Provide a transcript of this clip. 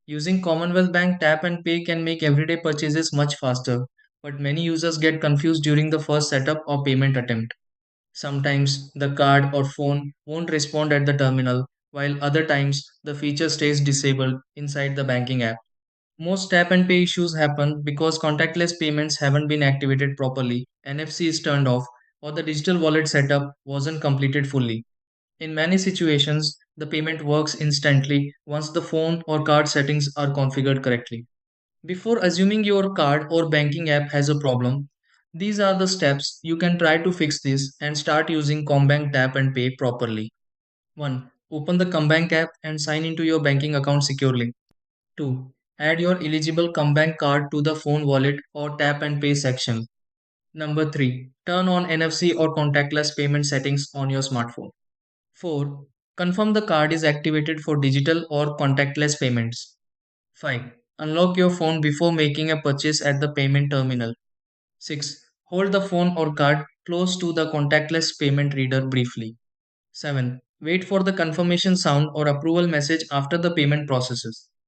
Using Commonwealth Bank Tap and Pay can make everyday purchases much faster, but many users get confused during the first setup or payment attempt. Sometimes the card or phone won't respond at the terminal, while other times the feature stays disabled inside the banking app. Most tap and pay issues happen because contactless payments haven't been activated properly, NFC is turned off, or the digital wallet setup wasn't completed fully. In many situations, the payment works instantly once the phone or card settings are configured correctly. Before assuming your card or banking app has a problem, these are the steps you can try to fix this and start using CommBank Tap and Pay properly. 1. Open the CommBank app and sign into your banking account securely. 2. Add your eligible CommBank card to the phone wallet or Tap and Pay section. Number 3. Turn on NFC or contactless payment settings on your smartphone. 4. Confirm the card is activated for digital or contactless payments. 5. Unlock your phone before making a purchase at the payment terminal. 6. Hold the phone or card close to the contactless payment reader briefly. 7. Wait for the confirmation sound or approval message after the payment processes.